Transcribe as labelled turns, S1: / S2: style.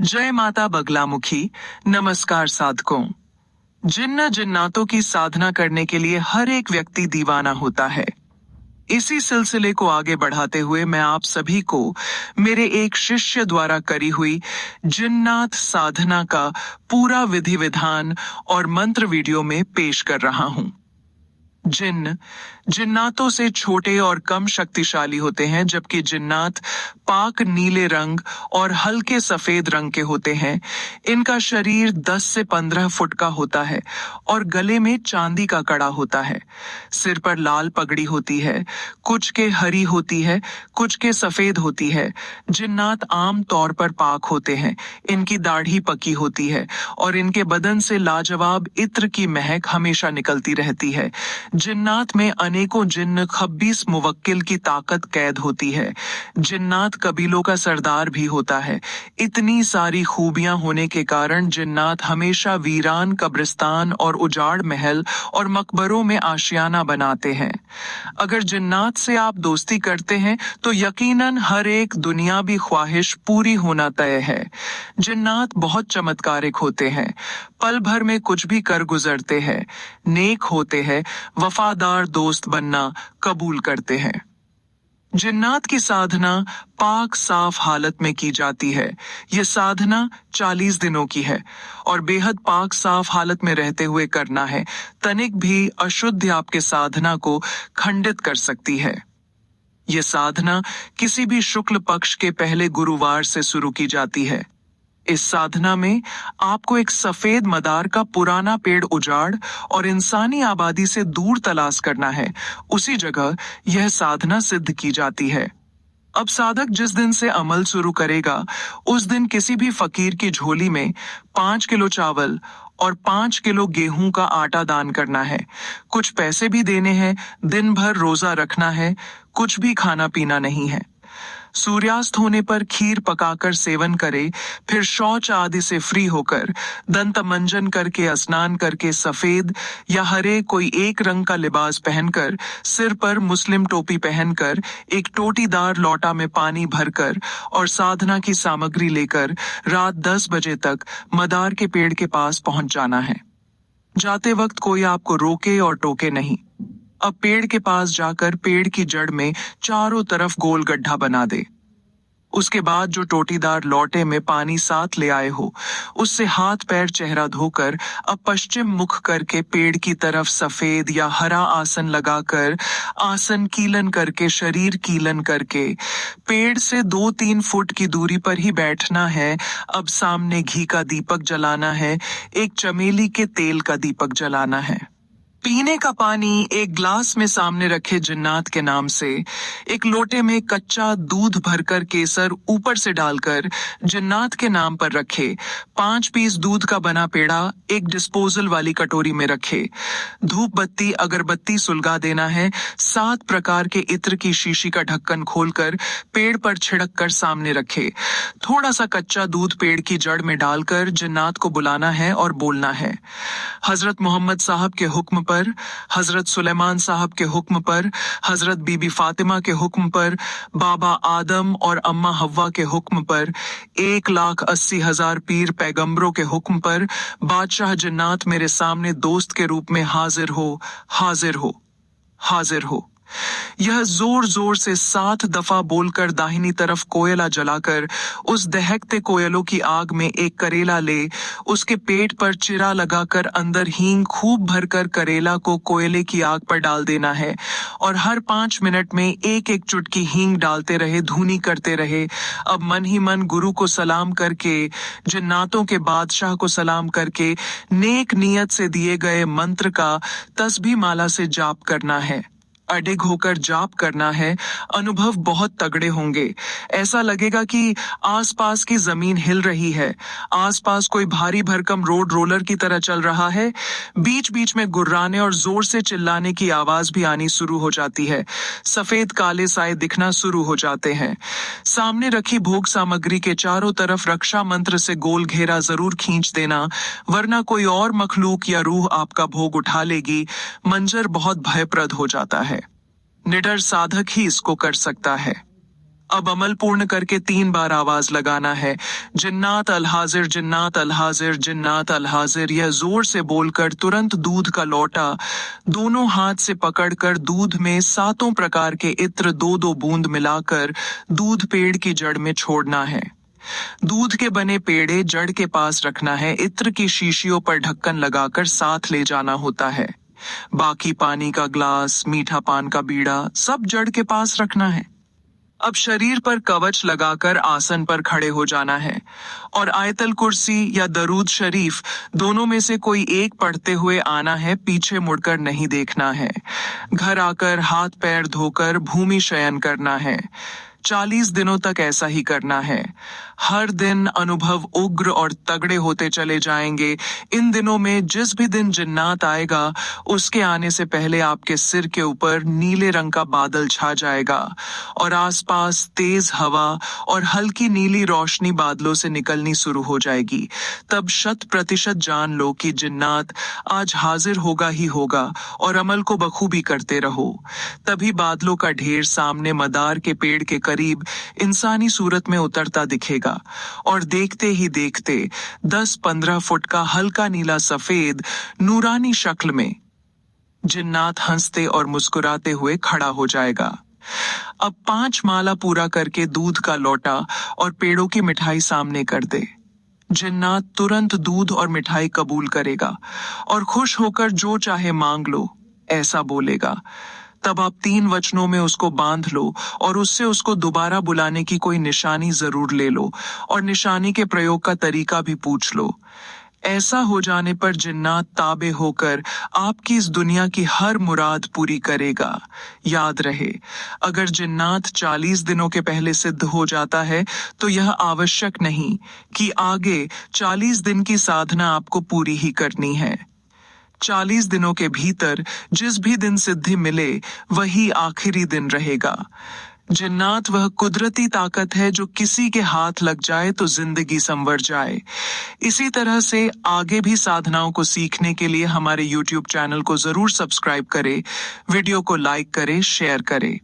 S1: जय माता बगलामुखी। नमस्कार साधकों। जिन्न जिन्नातों की साधना करने के लिए हर एक व्यक्ति दीवाना होता है। इसी सिलसिले को आगे बढ़ाते हुए मैं आप सभी को मेरे एक शिष्य द्वारा करी हुई जिन्नात साधना का पूरा विधि विधान और मंत्र वीडियो में पेश कर रहा हूं। जिन्न जिन्नातों से छोटे और कम शक्तिशाली होते हैं, जबकि जिन्नात पाक नीले रंग और हल्के सफेद रंग के होते हैं। इनका शरीर 10 से 15 फुट का होता है और गले में चांदी का कड़ा होता है। सिर पर लाल पगड़ी होती है, कुछ के हरी होती है, कुछ के सफेद होती है। जिन्नात आम तौर पर पाक होते हैं। इनकी दाढ़ी पकी होती है और इनके बदन से लाजवाब इत्र की महक हमेशा निकलती रहती है। जिन्नात में अनेकों जिन्न खब्बीस मुवक्किल की ताकत कैद होती है। जिन्नात कबीलों का सरदार भी होता है। इतनी सारी खूबियां होने के कारण जिन्नात हमेशा वीरान कब्रिस्तान और उजाड़ महल और मकबरों में आशियाना बनाते हैं। अगर जिन्नात से आप दोस्ती करते हैं तो यकीनन हर एक दुनियावी ख्वाहिश पूरी होना तय है। जिन्नात बहुत चमत्कारिक होते हैं, पल भर में कुछ भी कर गुजरते हैं, नेक होते हैं, वफादार दोस्त बनना कबूल करते हैं। जिन्नात की साधना पाक साफ हालत में की जाती है। यह साधना 40 दिनों की है और बेहद पाक साफ हालत में रहते हुए करना है। तनिक भी अशुद्धि आपके साधना को खंडित कर सकती है। यह साधना किसी भी शुक्ल पक्ष के पहले गुरुवार से शुरू की जाती है। इस साधना में आपको एक सफेद मदार का पुराना पेड़ उजाड़ और इंसानी आबादी से दूर तलाश करना है। उसी जगह यह साधना सिद्ध की जाती है। अब साधक जिस दिन से अमल शुरू करेगा, उस दिन किसी भी फकीर की झोली में 5 किलो चावल और 5 किलो गेहूं का आटा दान करना है। कुछ पैसे भी देने हैं। दिन भर रोजा रखना है। कुछ भी खाना पीना नहीं है। सूर्यास्त होने पर खीर पकाकर सेवन करे, फिर शौच आदि से फ्री होकर दंत मंजन करके स्नान करके सफेद या हरे कोई एक रंग का लिबास पहनकर, सिर पर मुस्लिम टोपी पहनकर, एक टोटीदार लौटा में पानी भरकर और साधना की सामग्री लेकर रात 10 बजे तक मदार के पेड़ के पास पहुंच जाना है। जाते वक्त कोई आपको रोके और टोके नहीं। अब पेड़ के पास जाकर पेड़ की जड़ में चारों तरफ गोल गड्ढा बना दे। उसके बाद जो टोटीदार लौटे में पानी साथ ले आए हो, उससे हाथ पैर चेहरा धोकर अब पश्चिम मुख करके पेड़ की तरफ सफेद या हरा आसन लगाकर, आसन कीलन करके, शरीर कीलन करके पेड़ से 2-3 फुट की दूरी पर ही बैठना है। अब सामने घी का दीपक जलाना है, एक चमेली के तेल का दीपक जलाना है। पीने का पानी एक ग्लास में सामने रखे जिन्नात के नाम से, एक लोटे में कच्चा दूध भरकर केसर ऊपर से डालकर जिन्नात के नाम पर रखे। 5 पीस दूध का बना पेड़ा एक डिस्पोजल वाली कटोरी में रखे। धूप बत्ती अगरबत्ती सुलगा देना है। 7 प्रकार के इत्र की शीशी का ढक्कन खोलकर पेड़ पर छिड़क कर सामने रखे। थोड़ा सा कच्चा दूध पेड़ की जड़ में डालकर जिन्नात को बुलाना है और बोलना है, हजरत मोहम्मद साहब के हुक्म पर, हजरत सुलेमान साहब के हुक्म पर, हजरत बीबी फातिमा के हुक्म पर, बाबा आदम और अम्मा हव्वा के हुक्म पर, 1,80,000 पीर पैगंबरों के हुक्म पर, बादशाह जिन्नात मेरे सामने दोस्त के रूप में हाजिर हो, हाजिर हो, हाजिर हो। यह जोर जोर से 7 दफा बोलकर दाहिनी तरफ कोयला जलाकर उस दहकते कोयलों की आग में एक करेला ले, उसके पेट पर चिरा लगाकर अंदर हींग खूब भरकर करेला को कोयले की आग पर डाल देना है और हर 5 मिनट में एक एक चुटकी हींग डालते रहे, धूनी करते रहे। अब मन ही मन गुरु को सलाम करके, जिन्नातों के बादशाह को सलाम करके, नेक नियत से दिए गए मंत्र का तस्बीह माला से जाप करना है। अडिग होकर जाप करना है। अनुभव बहुत तगड़े होंगे। ऐसा लगेगा कि आसपास की जमीन हिल रही है, आसपास कोई भारी भरकम रोड रोलर की तरह चल रहा है। बीच बीच में गुर्राने और जोर से चिल्लाने की आवाज भी आनी शुरू हो जाती है। सफेद काले साए दिखना शुरू हो जाते हैं। सामने रखी भोग सामग्री के चारों तरफ रक्षा मंत्र से गोल घेरा जरूर खींच देना, वरना कोई और मखलूक या रूह आपका भोग उठा लेगी। मंजर बहुत भयप्रद हो जाता है। निडर साधक ही इसको कर सकता है। अब अमल पूर्ण करके 3 बार आवाज लगाना है, जिन्नात अल हाजिर, जिन्नात अल हाजिर, जिन्नात अल हाजिर। यह जोर से बोलकर तुरंत दूध का लोटा दोनों हाथ से पकड़कर दूध में 7 प्रकार के इत्र 2-2 बूंद मिलाकर दूध पेड़ की जड़ में छोड़ना है। दूध के बने पेड़े जड़ के पास रखना है। इत्र की शीशियों पर ढक्कन लगाकर साथ ले जाना होता है। बाकी पानी का ग्लास, मीठा पान का बीड़ा सब जड़ के पास रखना है। अब शरीर पर कवच लगाकर आसन पर खड़े हो जाना है और आयतल कुर्सी या दरूद शरीफ दोनों में से कोई एक पढ़ते हुए आना है। पीछे मुड़कर नहीं देखना है। घर आकर हाथ पैर धोकर भूमि शयन करना है। 40 दिनों तक ऐसा ही करना है। हर दिन अनुभव उग्र और तगड़े होते चले जाएंगे। इन दिनों में जिस भी दिन जिन्नात आएगा उसके आने से पहले आपके सिर के ऊपर नीले रंग का बादल छा जाएगा और आसपास तेज हवा और हल्की नीली रोशनी बादलों से निकलनी शुरू हो जाएगी। तब 100% जान लो कि जिन्नात आज हाजिर होगा ही होगा और अमल को बखूबी करते रहो। तभी बादलों का ढेर सामने मदार के पेड़ के करीब इंसानी सूरत में उतरता दिखेगा और देखते ही देखते 10-15 फुट का हल्का नीला सफेद नूरानी शक्ल में जिन्नात हंसते और मुस्कुराते हुए खड़ा हो जाएगा। अब 5 माला पूरा करके दूध का लोटा और पेड़ों की मिठाई सामने कर दे। जिन्नात तुरंत दूध और मिठाई कबूल करेगा और खुश होकर जो चाहे मांग लो ऐसा बोलेगा। तब आप 3 वचनों में उसको बांध लो और उससे उसको दोबारा बुलाने की कोई निशानी जरूर ले लो और निशानी के प्रयोग का तरीका भी पूछ लो। ऐसा हो जाने पर जिन्नात ताबे होकर आपकी इस दुनिया की हर मुराद पूरी करेगा। याद रहे, अगर जिन्नात 40 दिनों के पहले सिद्ध हो जाता है तो यह आवश्यक नहीं कि आगे 40 दिन की साधना आपको पूरी ही करनी है। 40 दिनों के भीतर जिस भी दिन सिद्धि मिले वही आखिरी दिन रहेगा। जिन्नात वह कुदरती ताकत है जो किसी के हाथ लग जाए तो जिंदगी संवर जाए। इसी तरह से आगे भी साधनाओं को सीखने के लिए हमारे YouTube चैनल को जरूर सब्सक्राइब करें, वीडियो को लाइक करें, शेयर करें।